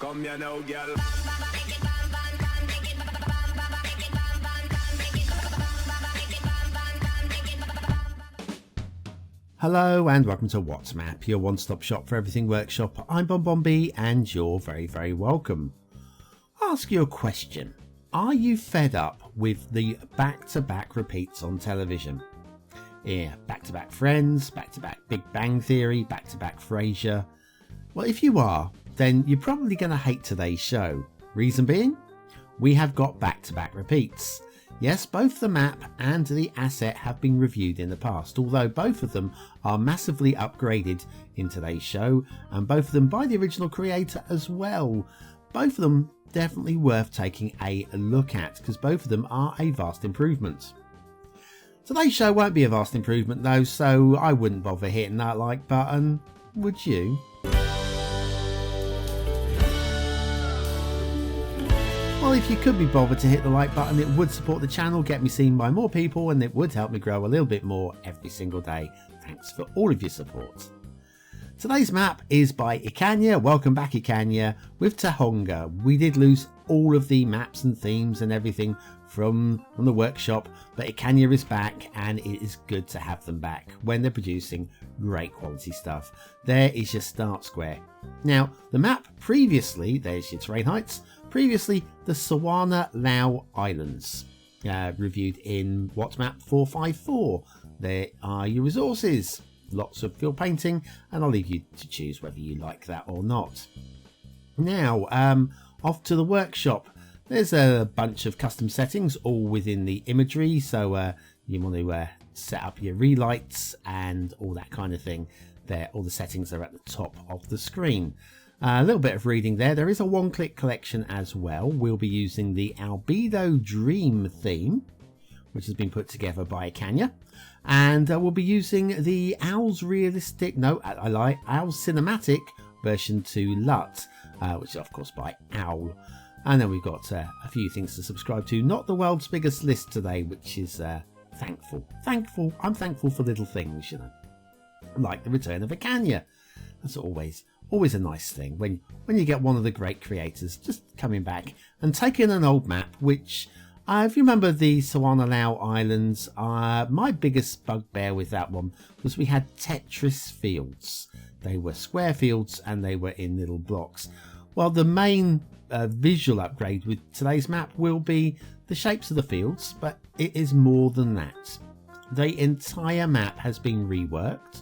Come here now, girl. Hello and welcome to What's Map, your one-stop shop for everything workshop. I'm BonBonB and you're very, very welcome. I'll ask you a question. Are you fed up with the back-to-back repeats on television? Yeah, back-to-back Friends, back-to-back Big Bang Theory, back-to-back Frasier. Well, if you are, then you're probably going to hate today's show. Reason being, we have got back-to-back repeats. Yes, both the map and the asset have been reviewed in the past, although both of them are massively upgraded in today's show, and both of them by the original creator as well. Both of them definitely worth taking a look at, because both of them are a vast improvement. Today's show won't be a vast improvement though, so I wouldn't bother hitting that like button, would you? Well, if you could be bothered to hit the like button, it would support the channel, get me seen by more people, and it would help me grow a little bit more every single day. Thanks for all of your support. Today's map is by Ecania. Welcome back, Ecania, with Tahonga. We did lose all of the maps and themes and everything from the workshop, but Ecania is back and it is good to have them back when they're producing great quality stuff. There is your start square. Now, the map previously, there's your terrain heights, previously the Sawana Lau Islands, reviewed in What Map 454. There are your resources, lots of field painting, and I'll leave you to choose whether you like that or not. Now, off to the workshop. There's a bunch of custom settings all within the imagery, so you want to set up your relights and all that kind of thing. There, all the settings are at the top of the screen. A little bit of reading there. There is a one-click collection as well. We'll be using the Albedo Dream theme, which has been put together by Ecania, and we'll be using the Owl's Cinematic version to LUT, which is of course by Owl. And then we've got a few things to subscribe to. Not the world's biggest list today, which is thankful. I'm thankful for little things, you know, like the return of Ecania. That's always a nice thing when you get one of the great creators just coming back and taking an old map, which if you remember the Sawana Lau Islands, my biggest bugbear with that one was we had Tetris fields. They were square fields and they were in little blocks. Well, the main visual upgrade with today's map will be the shapes of the fields, but it is more than that. The entire map has been reworked.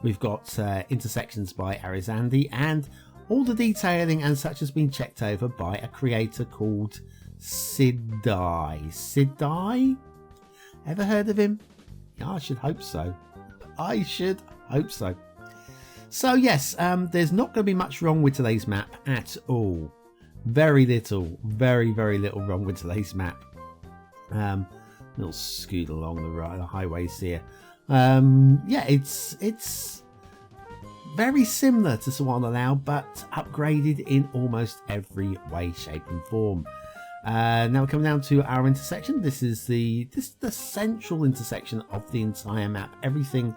We've got intersections by Arizandi, and all the detailing and such has been checked over by a creator called Sidai. Ever heard of him? Yeah, I should hope so. So yes, there's not going to be much wrong with today's map at all. Very little, very little wrong with today's map. Little scoot along the highways here. Yeah, it's very similar to Sawana Lau, but upgraded in almost every way, shape and form. Now we're coming down to our intersection. This is the central intersection of the entire map. Everything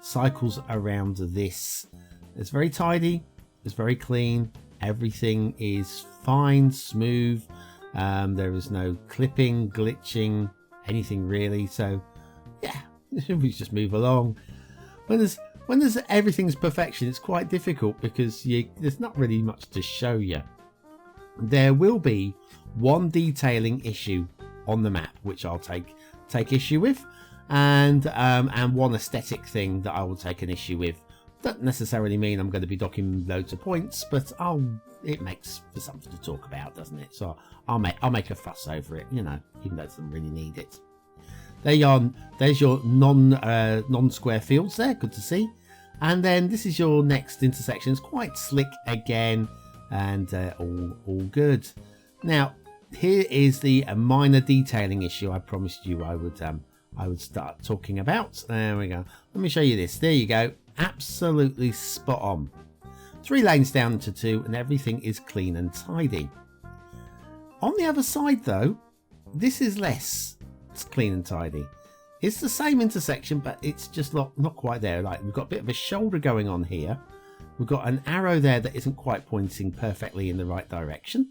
cycles around this. It's very tidy, it's very clean, everything is fine, smooth. There is no clipping, glitching, anything really. So yeah, we just move along. When there's everything's perfection, it's quite difficult because there's not really much to show you. There will be one detailing issue on the map which I'll take issue with, and one aesthetic thing that I will take an issue with. Doesn't necessarily mean I'm going to be docking loads of points, but it makes for something to talk about, doesn't it? So I'll make a fuss over it, you know, even though it doesn't really need it. There you are. There's your non-square fields there. Good to see. And then this is your next intersection. It's quite slick again, and all good. Now here is the minor detailing issue I promised you I would start talking about. There we go. Let me show you this. There you go. Absolutely spot on. 3 lanes down to 2, and everything is clean and tidy. On the other side though, this is less. It's clean and tidy. It's the same intersection, but it's just not quite there. Like, we've got a bit of a shoulder going on here. We've got an arrow there that isn't quite pointing perfectly in the right direction.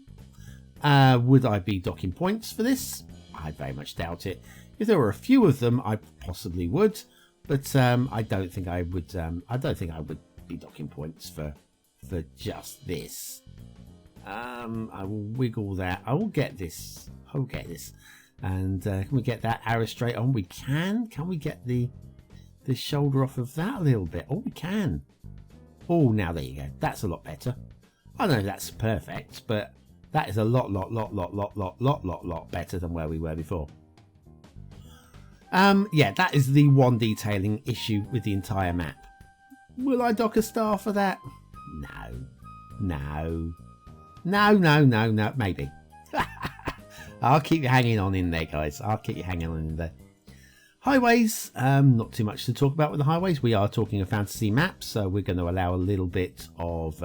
Would I be docking points for this? I very much doubt it. If there were a few of them, I possibly would, but I don't think I would. I don't think I would be docking points for just this. I will wiggle that. I will get this. I will get this. And can we get that arrow straight on? We can. Can we get the shoulder off of that a little bit? Oh, we can. Oh, now there you go. That's a lot better. I don't know if that's perfect, but that is a lot better than where we were before. Yeah, that is the one detailing issue with the entire map. Will I dock a star for that? No. Maybe. I'll keep you hanging on in there, guys. I'll keep you hanging on in there. Highways, not too much to talk about with the highways. We are talking a fantasy map, so we're going to allow a little bit of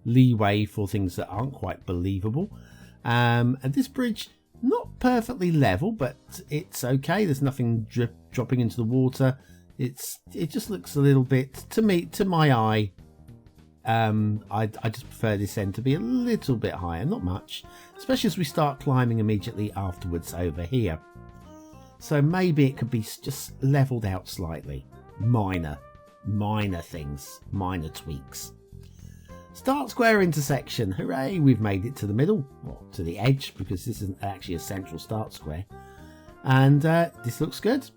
leeway for things that aren't quite believable. And this bridge, not perfectly level, but it's okay. There's nothing dropping into the water. It just looks a little bit, to my eye, I just prefer this end to be a little bit higher, not much, especially as we start climbing immediately afterwards over here. So maybe it could be just leveled out slightly. Minor things, minor tweaks. Start square intersection. Hooray, we've made it to the middle, or to the edge, because this isn't actually a central start square. And this looks good.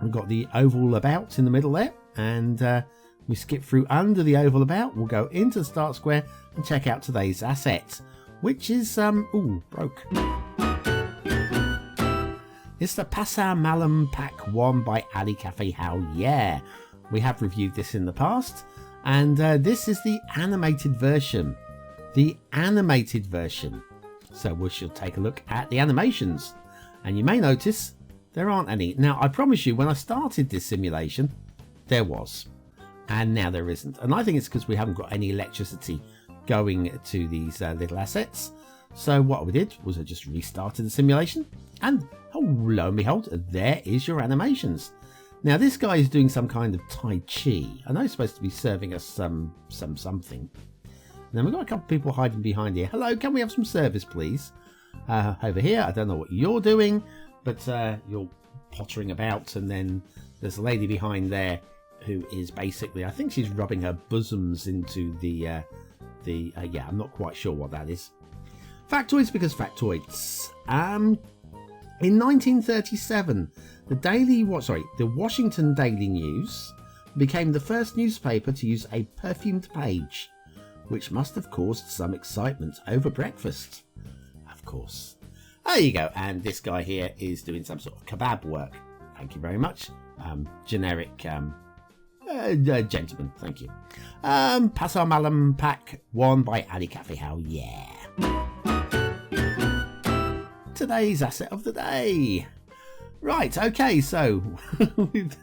We've got the oval about in the middle there, and we skip through under the oval about. We'll go into the start square and check out today's asset, which is broke. It's the Pasar Malam Pack 1 by Ali Cafe. How yeah! We have reviewed this in the past, and this is the animated version. So we shall take a look at the animations, and you may notice there aren't any. Now, I promise you, when I started this simulation, there was, and now there isn't. And I think it's because we haven't got any electricity going to these little assets. So what we did was I just restarted the simulation, and oh, lo and behold, there is your animations. Now this guy is doing some kind of Tai Chi. I know he's supposed to be serving us something. And then we've got a couple of people hiding behind here. Hello, can we have some service, please? Over here, I don't know what you're doing, but you're pottering about, and then there's a lady behind there who is basically, I think she's rubbing her bosoms into the yeah, I'm not quite sure what that is. Factoids because factoids. In 1937, the Washington Daily News became the first newspaper to use a perfumed page, which must have caused some excitement over breakfast. Of course. There you go. And this guy here is doing some sort of kebab work. Thank you very much. Generic gentleman. Thank you. Pasar Malam Pack 1 by Ali Cafe. How yeah. Today's asset of the day. Right, okay, so we've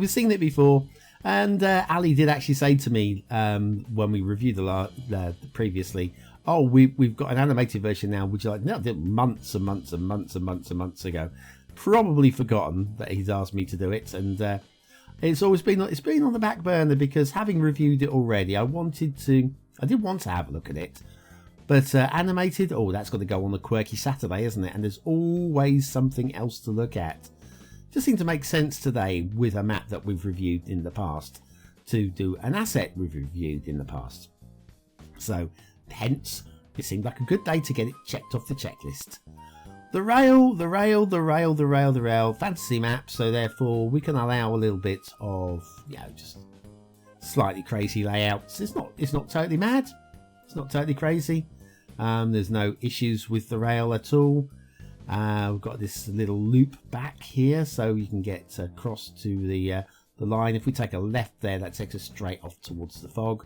seen it before, and Ali did actually say to me when we reviewed the previously, oh, we've got an animated version now. Would you like? No, months and months ago. Probably forgotten that he's asked me to do it, and it's been on the back burner because having reviewed it already, I did want to have a look at it. But animated, that's got to go on a quirky Saturday, isn't it? And there's always something else to look at. Just seemed to make sense today with a map that we've reviewed in the past to do an asset we've reviewed in the past. So, hence, it seemed like a good day to get it checked off the checklist. The rail, fantasy map, so therefore we can allow a little bit of, just slightly crazy layouts. It's not totally mad. It's not totally crazy. There's no issues with the rail at all. We've got this little loop back here, so you can get across to the line. If we take a left there, that takes us straight off towards the fog.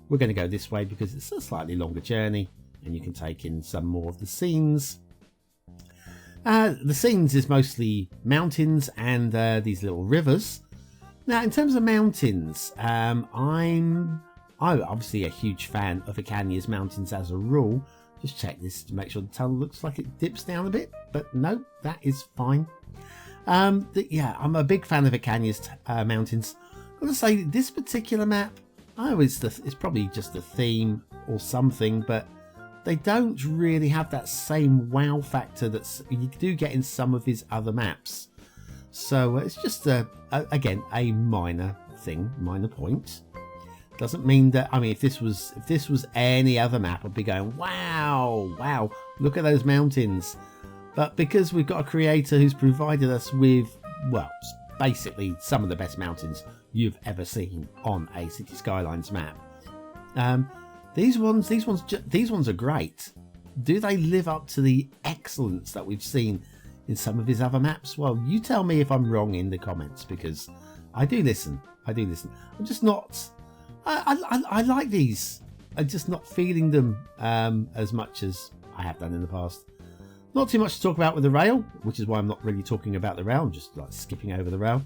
We're going to go this way because it's a slightly longer journey, and you can take in some more of the scenes. The scenes is mostly mountains and these little rivers. Now, in terms of mountains, I'm obviously a huge fan of Ecania's mountains as a rule. Just check this to make sure the tunnel looks like it dips down a bit, but no, that is fine. I'm a big fan of Ecania's mountains. I've got to say, this particular map, Oh, it's probably just a theme or something, but they don't really have that same wow factor that you do get in some of his other maps. So it's just again a minor thing, minor point. Doesn't mean that, I mean, if this was any other map, I'd be going, wow, look at those mountains. But because we've got a creator who's provided us with, well, basically some of the best mountains you've ever seen on a Cities Skylines map. These ones are great. Do they live up to the excellence that we've seen in some of his other maps? Well, you tell me if I'm wrong in the comments, because I do listen. I'm just not. I like these. I'm just not feeling them as much as I have done in the past. Not too much to talk about with the rail, which is why I'm not really talking about the rail. I'm just like skipping over the rail.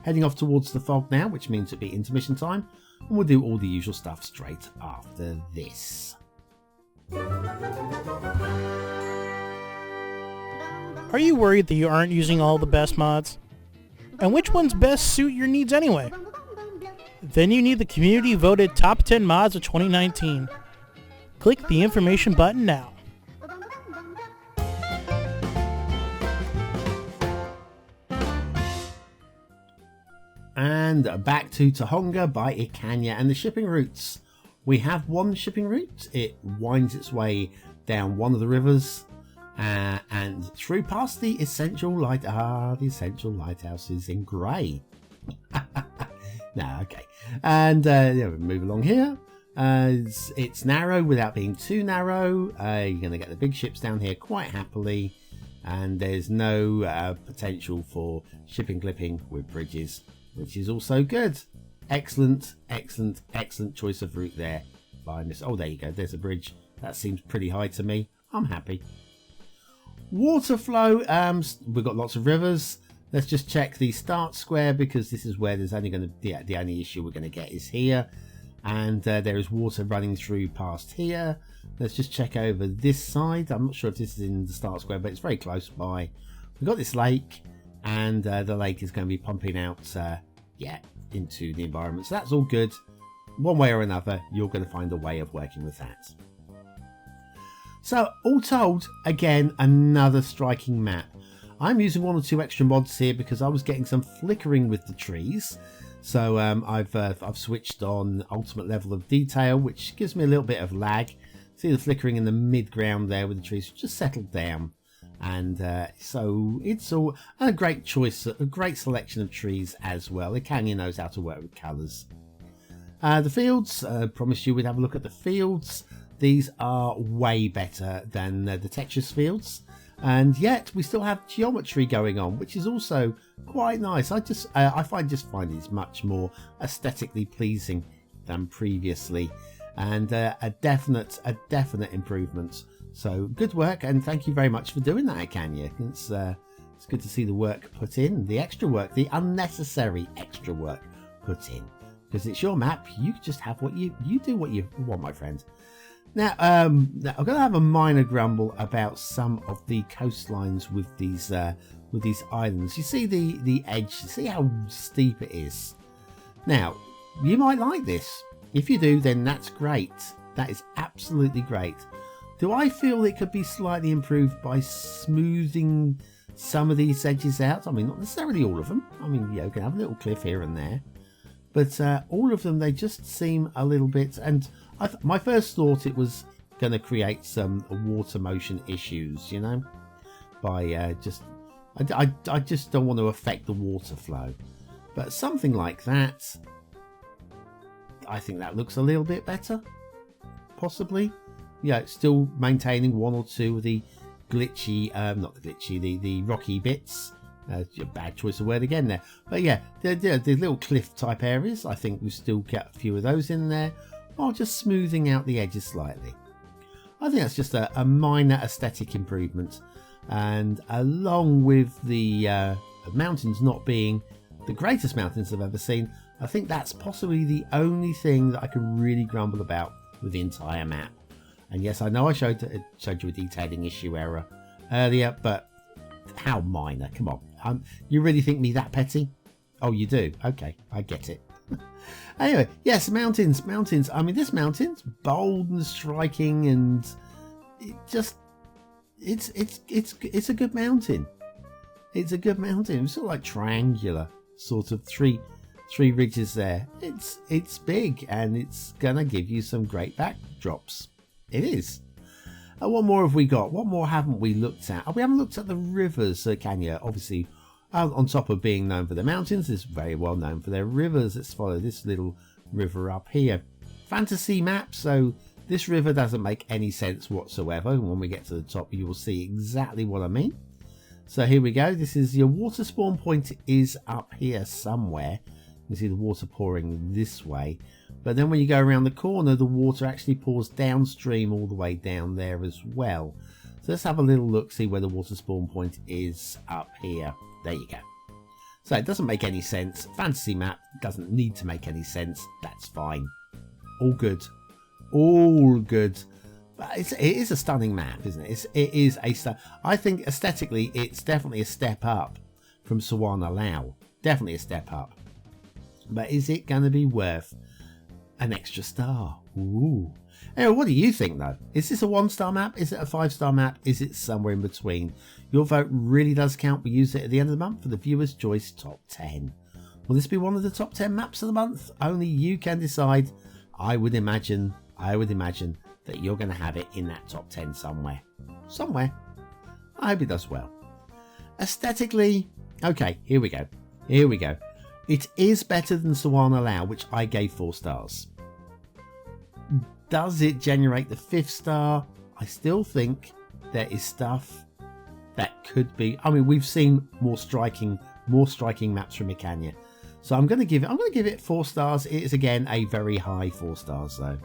Heading off towards the fog now, which means it'll be intermission time, and we'll do all the usual stuff straight after this. Are you worried that you aren't using all the best mods? And which ones best suit your needs anyway? Then you need the community voted top 10 mods of 2019. Click the information button now. And back to Tahonga by Ecania and the shipping routes. We have one shipping route. It winds its way down one of the rivers and through past the essential lighthouses in grey. No, okay. And move along here. It's narrow without being too narrow. You're going to get the big ships down here quite happily, and there's no potential for shipping clipping with bridges, which is also good. Excellent choice of route there. Oh, there you go. There's a bridge. That seems pretty high to me. I'm happy. Water flow. We've got lots of rivers. Let's just check the start square, because this is where there's only going to the only issue we're going to get is here, and there is water running through past here. Let's just check over this side. I'm not sure if this is in the start square, but it's very close by. We've got this lake, and the lake is going to be pumping out into the environment, so that's all good. One way or another, you're going to find a way of working with that. So all told, again, another striking map. I'm using one or two extra mods here because I was getting some flickering with the trees. So I've switched on ultimate level of detail, which gives me a little bit of lag. See the flickering in the mid ground there with the trees just settled down. And so it's all a great choice, a great selection of trees as well. Ecania knows how to work with colours. The fields, promised you we'd have a look at the fields. These are way better than the Tetris fields. And yet we still have geometry going on, which is also quite nice. I find these much more aesthetically pleasing than previously, and a definite improvement. So good work, and thank you very much for doing that, Ecania. It's good to see the work put in, the extra work, the unnecessary extra work put in, because it's your map. You just have what you do what you want, my friend. Now, I'm going to have a minor grumble about some of the coastlines with these islands. You see the edge. You see how steep it is. Now, you might like this. If you do, then that's great. That is absolutely great. Do I feel it could be slightly improved by smoothing some of these edges out? I mean, not necessarily all of them. I mean, you can have a little cliff here and there, but all of them, they just seem a little bit. And my first thought, it was going to create some water motion issues, you know, by I just don't want to affect the water flow. But something like that, I think that looks a little bit better, possibly. Yeah, it's still maintaining one or two of the glitchy, the rocky bits. Bad choice of word again there. But yeah, the little cliff type areas, I think we still get a few of those in there, while just smoothing out the edges slightly. I think that's just a minor aesthetic improvement. And along with the mountains not being the greatest mountains I've ever seen, I think that's possibly the only thing that I can really grumble about with the entire map. And yes, I know I showed you a detailing issue error earlier, but how minor? Come on. You really think me that petty? Oh, you do? Okay, I get it. Anyway, yes, mountains. I mean, this mountain's bold and striking, and it's a good mountain. It's a good mountain. It's sort of like triangular, sort of three ridges there. It's big, and it's gonna give you some great backdrops. It is. And what more have we got? What more haven't we looked at? Oh, we haven't looked at the rivers, Ecania. Obviously, on top of being known for the mountains, it's very well known for their rivers. Let's follow this little river up here. Fantasy map, so this river doesn't make any sense whatsoever. When we get to the top, you will see exactly what I mean. So here we go. This is your water spawn point is up here somewhere. You see the water pouring this way. But then when you go around the corner, the water actually pours downstream all the way down there as well. So let's have a little look, see where the water spawn point is up here. There you go. So it doesn't make any sense. Fantasy map doesn't need to make any sense. That's fine. All good. All good. But it is a stunning map, isn't it? It is a I think aesthetically, it's definitely a step up from Sawana Lao. Definitely a step up. But is it going to be worth an extra star? Ooh. Anyway, what do you think though? Is this a 1-star map? Is it a 5-star map? Is it somewhere in between? Your vote really does count. We use it at the end of the month for the Viewers' Choice Top 10. Will this be one of the top 10 maps of the month? Only you can decide. I would imagine that you're going to have it in that top 10 somewhere. I hope it does well. Aesthetically, okay, here we go. It is better than Sawana Lao, which I gave 4 stars. Does it generate the 5th star? I still think there is stuff that could be. I mean, we've seen more striking maps from ecania. So I'm going to give it 4 stars. It is again a very high 4 stars though.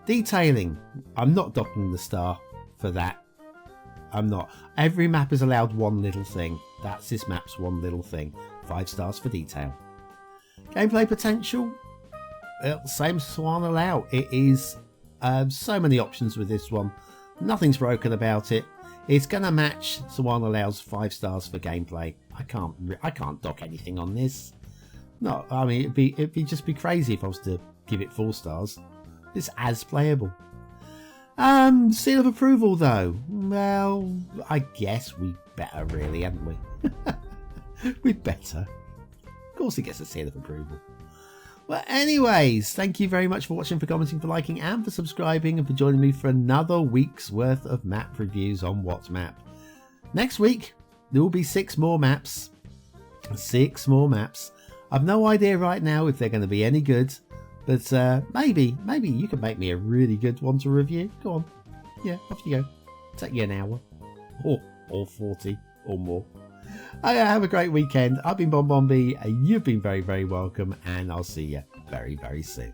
Detailing, I'm not docking the star for that. I'm not. Every map is allowed one little thing. That's this map's one little thing. 5 stars for detail. Gameplay potential, well, same as Sawana Lao. It is so many options with this one. Nothing's broken about it. It's gonna match Sawana Lao's 5 stars for gameplay. I can't dock anything on this. No, I mean it'd be just be crazy if I was to give it 4 stars. It's as playable. Seal of approval though. Well, I guess we better really, hadn't we? We'd better. Of course it gets a seal of approval. Well, anyways, thank you very much for watching, for commenting, for liking, and for subscribing, and for joining me for another week's worth of map reviews on What's Map. Next week, there will be 6 more maps. 6 more maps. I've no idea right now if they're going to be any good, but maybe you can make me a really good one to review. Go on. Yeah, off you go. Take you an hour. Or 40 or more. Have a great weekend. I've been BonBonB, and you've been very, very welcome, and I'll see you very, very soon.